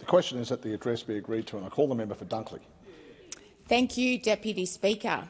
question is that the address be agreed to, and I call the member for Dunkley. Thank you, Deputy Speaker.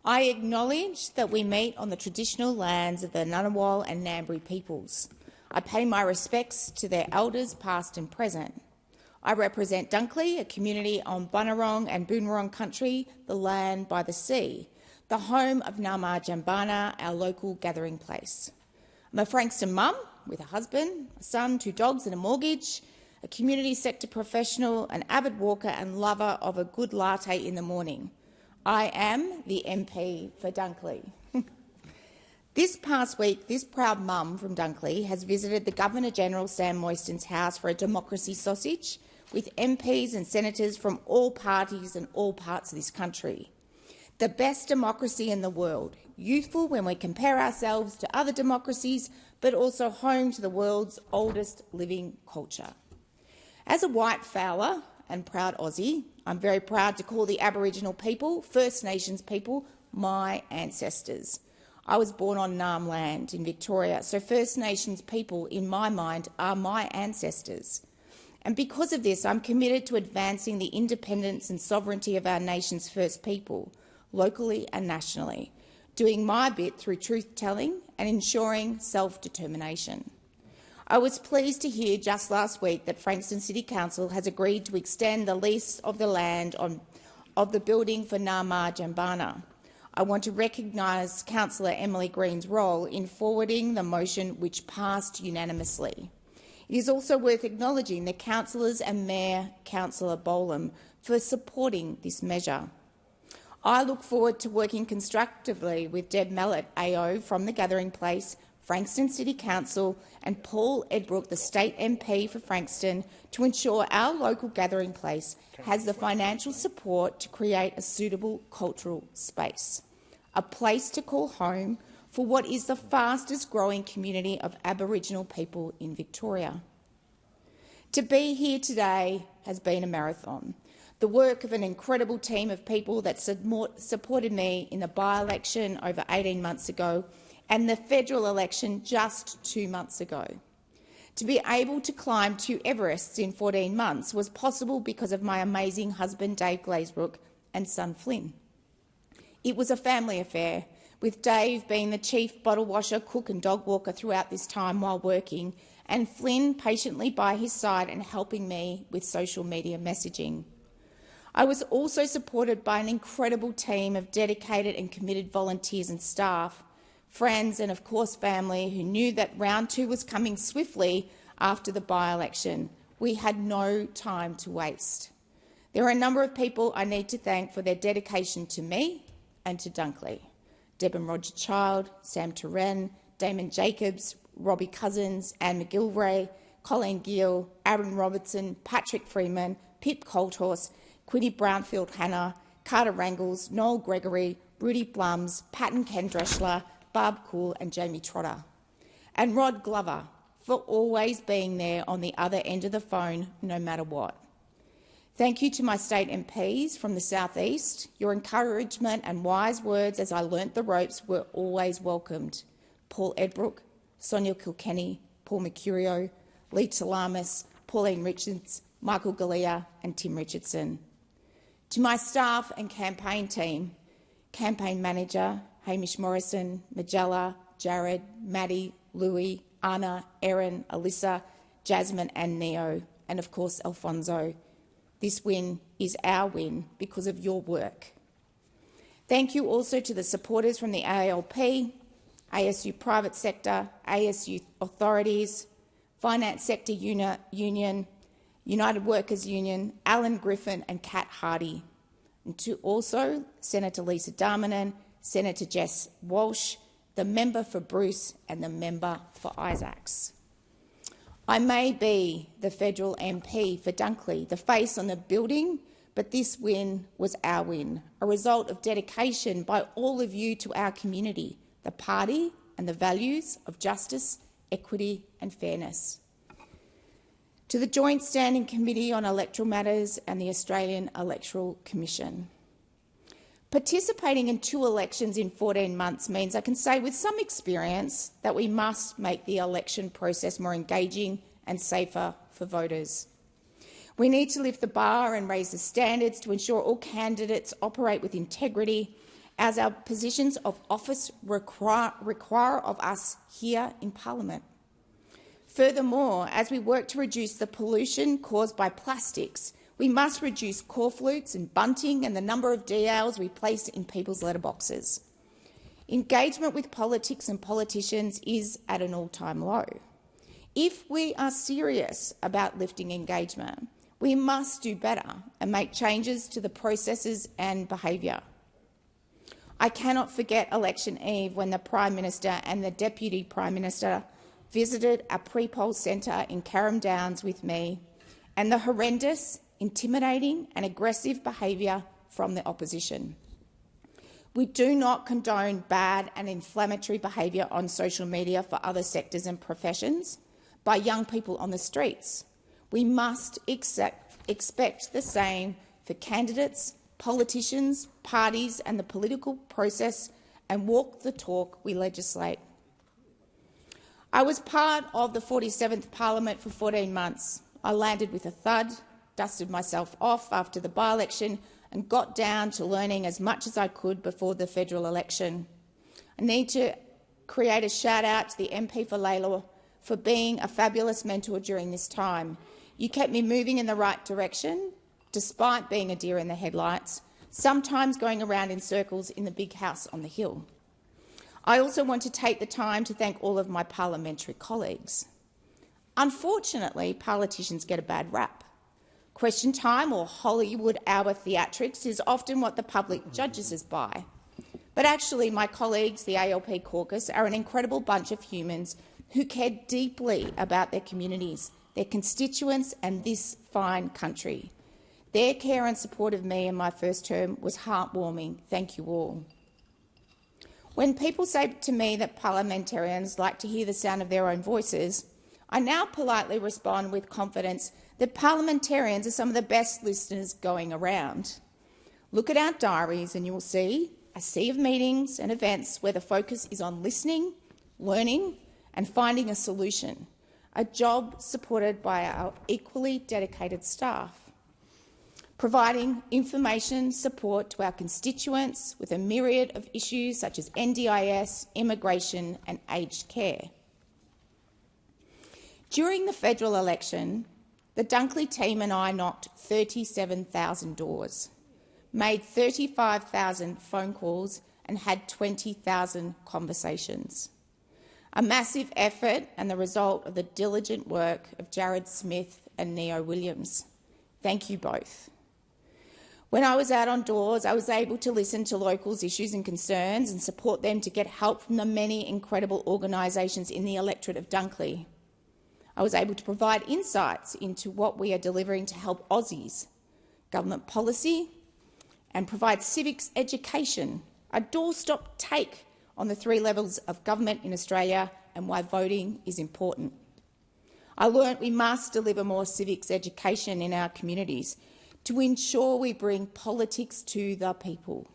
I acknowledge that we meet on the traditional lands of the Ngunnawal and Ngambri peoples. I pay my respects to their elders, past and present. I represent Dunkley, a community on Bunurong and Boonwurrung country, the land by the sea, the home of Nama Jambana, our local gathering place. I'm a Frankston mum with a husband, a son, 2 dogs and a mortgage, a community sector professional, an avid walker and lover of a good latte in the morning. I am the MP for Dunkley. This past week, this proud mum from Dunkley has visited the Governor-General Sam Moyston's house for a democracy sausage with MPs and senators from all parties and all parts of this country. The best democracy in the world, youthful when we compare ourselves to other democracies, but also home to the world's oldest living culture. As a white fowler and proud Aussie, I'm very proud to call the Aboriginal people, First Nations people, my ancestors. I was born on Naarm land in Victoria, so First Nations people, in my mind, are my ancestors. And because of this, I'm committed to advancing the independence and sovereignty of our nation's First people, locally and nationally, doing my bit through truth-telling and ensuring self-determination. I was pleased to hear just last week that Frankston City Council has agreed to extend the lease of the land of the building for Nama Jambana. I want to recognise Councillor Emily Green's role in forwarding the motion, which passed unanimously. It is also worth acknowledging the councillors and Mayor Councillor Bolam for supporting this measure. I look forward to working constructively with Deb Mallet, AO, from the Gathering Place, Frankston City Council and Paul Edbrook, the State MP for Frankston, to ensure our local gathering place has the financial support to create a suitable cultural space, a place to call home for what is the fastest growing community of Aboriginal people in Victoria. To be here today has been a marathon. The work of an incredible team of people that supported me in the by-election over 18 months ago and the federal election just 2 months ago. To be able to climb 2 Everests in 14 months was possible because of my amazing husband Dave Glazebrook and son Flynn. It was a family affair, with Dave being the chief bottle washer, cook and dog walker throughout this time while working, and Flynn patiently by his side and helping me with social media messaging. I was also supported by an incredible team of dedicated and committed volunteers and staff, friends and, of course, family who knew that round 2 was coming swiftly after the by-election. We had no time to waste. There are a number of people I need to thank for their dedication to me and to Dunkley. Deb and Roger Child, Sam Turen, Damon Jacobs, Robbie Cousins, Anne McGilvray, Colleen Gill, Aaron Robertson, Patrick Freeman, Pip Colthorse, Quiddy Brownfield-Hanna, Carter Rangles, Noel Gregory, Rudy Blums, Patton Kendreschler, Barb Cool and Jamie Trotter. And Rod Glover for always being there on the other end of the phone, no matter what. Thank you to my state MPs from the South East. Your encouragement and wise words as I learnt the ropes were always welcomed. Paul Edbrook, Sonia Kilkenny, Paul Mercurio, Lee Talamis, Pauline Richards, Michael Galea and Tim Richardson. To my staff and campaign team, campaign manager Hamish Morrison, Majella, Jared, Maddie, Louis, Anna, Erin, Alyssa, Jasmine and Neo, and of course Alfonso. This win is our win because of your work. Thank you also to the supporters from the ALP, ASU Private Sector, ASU Authorities, Finance Sector Union, United Workers Union, Alan Griffin and Kat Hardy, and to also Senator Lisa Darmanin, Senator Jess Walsh, the member for Bruce and the member for Isaacs. I may be the federal MP for Dunkley, the face on the building, but this win was our win, a result of dedication by all of you to our community, the party and the values of justice, equity and fairness. To the Joint Standing Committee on Electoral Matters and the Australian Electoral Commission. Participating in 2 elections in 14 months means I can say with some experience that we must make the election process more engaging and safer for voters. We need to lift the bar and raise the standards to ensure all candidates operate with integrity, as our positions of office require of us here in Parliament. Furthermore, as we work to reduce the pollution caused by plastics, we must reduce corflutes and bunting and the number of DLs we place in people's letterboxes. Engagement with politics and politicians is at an all-time low. If we are serious about lifting engagement, we must do better and make changes to the processes and behaviour. I cannot forget election eve when the Prime Minister and the Deputy Prime Minister visited a pre-poll centre in Carrum Downs with me, and the horrendous, intimidating and aggressive behaviour from the opposition. We do not condone bad and inflammatory behaviour on social media for other sectors and professions by young people on the streets. We must expect the same for candidates, politicians, parties and the political process, and walk the talk we legislate. I was part of the 47th Parliament for 14 months. I landed with a thud, dusted myself off after the by-election and got down to learning as much as I could before the federal election. I need to create a shout-out to the MP for Layla for being a fabulous mentor during this time. You kept me moving in the right direction, despite being a deer in the headlights, sometimes going around in circles in the big house on the hill. I also want to take the time to thank all of my parliamentary colleagues. Unfortunately, politicians get a bad rap. Question time or Hollywood hour theatrics is often what the public judges us by. But actually, my colleagues, the ALP caucus, are an incredible bunch of humans who care deeply about their communities, their constituents and this fine country. Their care and support of me in my first term was heartwarming. Thank you all. When people say to me that parliamentarians like to hear the sound of their own voices, I now politely respond with confidence that parliamentarians are some of the best listeners going around. Look at our diaries and you will see a sea of meetings and events where the focus is on listening, learning and finding a solution, a job supported by our equally dedicated staff. Providing information support to our constituents with a myriad of issues such as NDIS, immigration and aged care. During the federal election, the Dunkley team and I knocked 37,000 doors, made 35,000 phone calls and had 20,000 conversations. A massive effort and the result of the diligent work of Jared Smith and Neo Williams. Thank you both. When I was out on doors, I was able to listen to locals' issues and concerns and support them to get help from the many incredible organisations in the electorate of Dunkley. I was able to provide insights into what we are delivering to help Aussies, government policy, and provide civics education, a doorstop take on the 3 levels of government in Australia and why voting is important. I learnt we must deliver more civics education in our communities to ensure we bring politics to the people.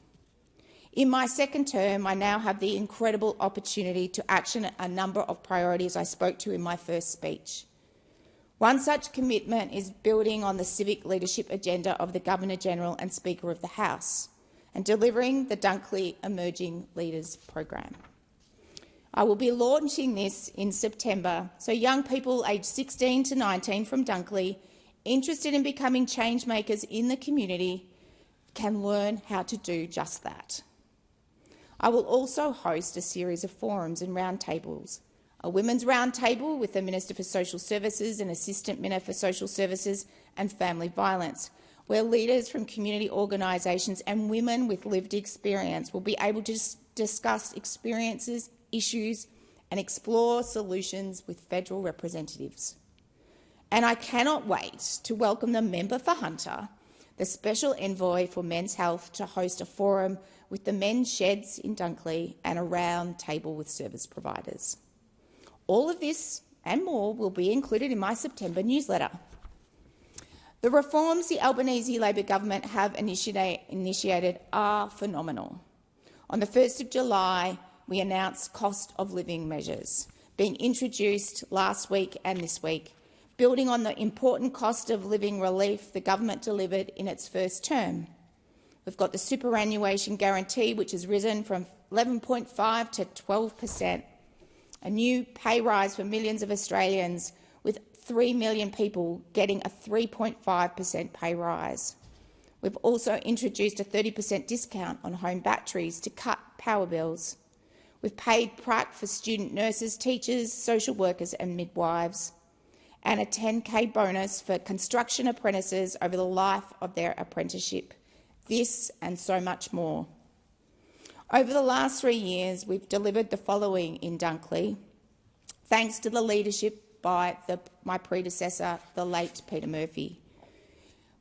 In my second term, I now have the incredible opportunity to action a number of priorities I spoke to in my first speech. One such commitment is building on the civic leadership agenda of the Governor-General and Speaker of the House and delivering the Dunkley Emerging Leaders Program. I will be launching this in September so young people aged 16 to 19 from Dunkley interested in becoming change makers in the community can learn how to do just that. I will also host a series of forums and roundtables, a women's roundtable with the Minister for Social Services and Assistant Minister for Social Services and Family Violence, where leaders from community organisations and women with lived experience will be able to discuss experiences, issues and explore solutions with federal representatives. And I cannot wait to welcome the member for Hunter, the Special Envoy for Men's Health, to host a forum with the men's sheds in Dunkley and a round table with service providers. All of this and more will be included in my September newsletter. The reforms the Albanese Labor government have initiated are phenomenal. On the 1st of July, we announced cost of living measures being introduced last week and this week, building on the important cost of living relief the government delivered in its first term. We've got the superannuation guarantee, which has risen from 11.5% to 12%, a new pay rise for millions of Australians, with 3 million people getting a 3.5% pay rise. We've also introduced a 30% discount on home batteries to cut power bills. We've paid prac for student nurses, teachers, social workers and midwives, and a $10,000 bonus for construction apprentices over the life of their apprenticeship. This and so much more. Over the last 3 years, we've delivered the following in Dunkley, thanks to the leadership by my predecessor, the late Peter Murphy.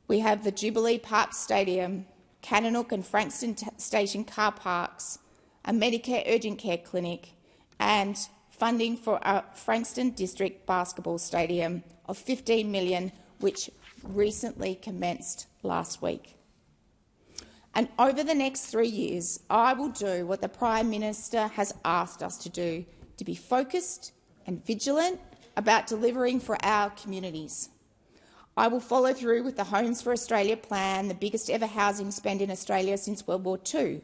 We have the Jubilee Park Stadium, Cananook and Frankston Station car parks, a Medicare urgent care clinic, and funding for a Frankston District basketball stadium of $15 million, which recently commenced last week. And over the next 3 years, I will do what the Prime Minister has asked us to do, to be focused and vigilant about delivering for our communities. I will follow through with the Homes for Australia plan, the biggest ever housing spend in Australia since World War II,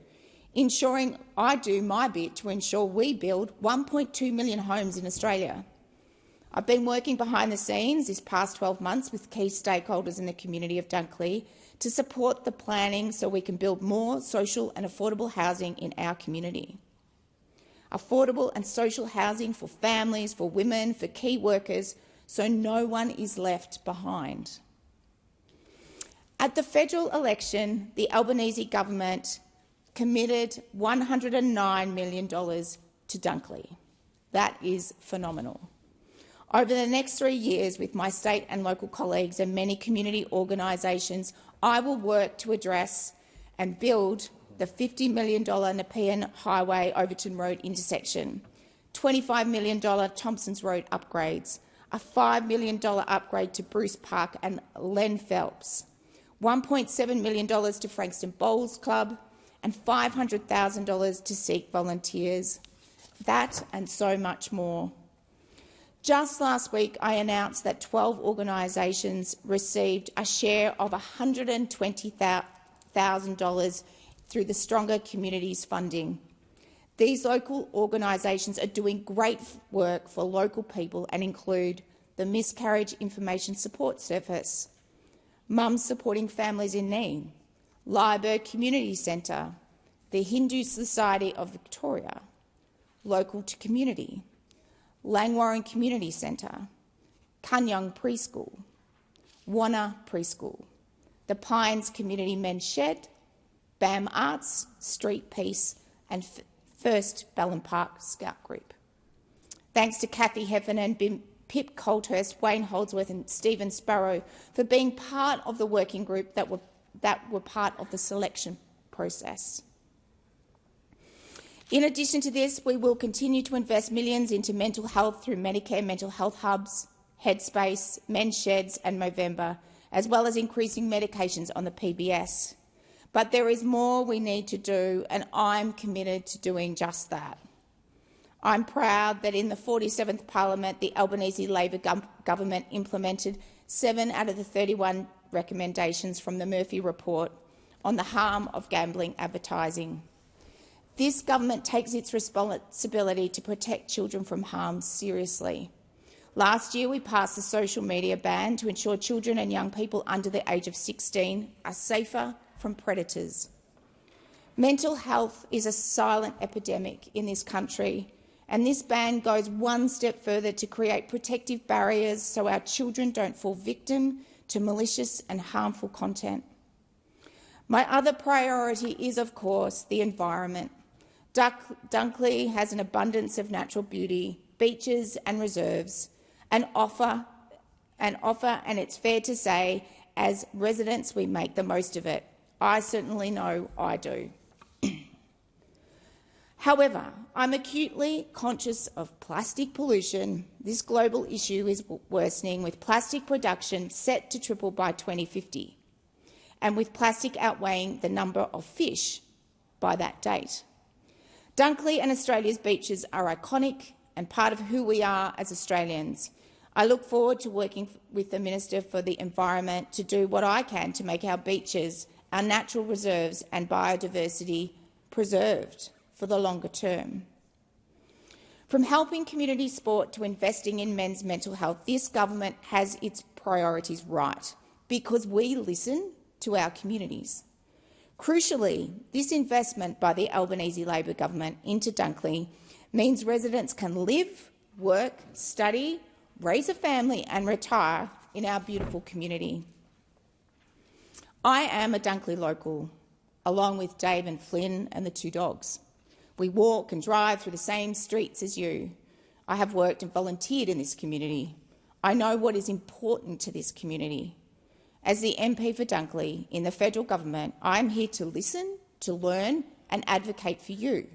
ensuring I do my bit to ensure we build 1.2 million homes in Australia. I've been working behind the scenes this past 12 months with key stakeholders in the community of Dunkley to support the planning so we can build more social and affordable housing in our community. Affordable and social housing for families, for women, for key workers, so no one is left behind. At the federal election, the Albanese government committed $109 million to Dunkley. That is phenomenal. Over the next 3 years, with my state and local colleagues and many community organisations, I will work to address and build the $50 million Nepean Highway Overton Road intersection, $25 million Thompsons Road upgrades, a $5 million upgrade to Bruce Park and Len Phelps, $1.7 million to Frankston Bowls Club, and $500,000 to Sikh volunteers. That and so much more. Just last week, I announced that 12 organisations received a share of $120,000 through the Stronger Communities funding. These local organisations are doing great work for local people and include the Miscarriage Information Support Service, Mums Supporting Families in Need, Lyberg Community Centre, the Hindu Society of Victoria, Local to Community, Langwarrin Community Centre, Kunyong Preschool, Wanna Preschool, the Pines Community Men's Shed, BAM Arts, Street Peace and First Ballon Park Scout Group. Thanks to Kathy Heffernan, Pip Colthurst, Wayne Holdsworth and Stephen Sparrow for being part of the working group that were part of the selection process. In addition to this, we will continue to invest millions into mental health through Medicare mental health hubs, Headspace, Men's Sheds and Movember, as well as increasing medications on the PBS. But there is more we need to do, and I'm committed to doing just that. I'm proud that in the 47th Parliament, the Albanese Labor government implemented 7 out of the 31 recommendations from the Murphy Report on the harm of gambling advertising. This government takes its responsibility to protect children from harm seriously. Last year, we passed a social media ban to ensure children and young people under the age of 16 are safer from predators. Mental health is a silent epidemic in this country, and this ban goes one step further to create protective barriers so our children don't fall victim to malicious and harmful content. My other priority is, of course, the environment. Dunkley has an abundance of natural beauty, beaches and reserves, and it's fair to say, as residents, we make the most of it. I certainly know I do. However, I'm acutely conscious of plastic pollution. This global issue is worsening, with plastic production set to triple by 2050, and with plastic outweighing the number of fish by that date. Dunkley and Australia's beaches are iconic and part of who we are as Australians. I look forward to working with the Minister for the Environment to do what I can to make our beaches, our natural reserves and biodiversity preserved for the longer term. From helping community sport to investing in men's mental health, this government has its priorities right because we listen to our communities. Crucially, this investment by the Albanese Labor government into Dunkley means residents can live, work, study, raise a family and retire in our beautiful community. I am a Dunkley local, along with Dave and Flynn and the 2 dogs. We walk and drive through the same streets as you. I have worked and volunteered in this community. I know what is important to this community. As the MP for Dunkley in the federal government, I am here to listen, to learn and advocate for you,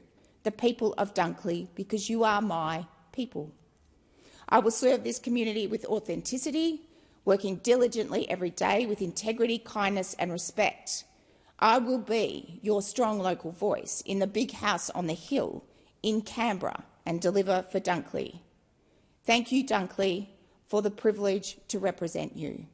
the people of Dunkley, because you are my people. I will serve this community with authenticity, working diligently every day with integrity, kindness and respect. I will be your strong local voice in the big house on the hill in Canberra and deliver for Dunkley. Thank you, Dunkley, for the privilege to represent you.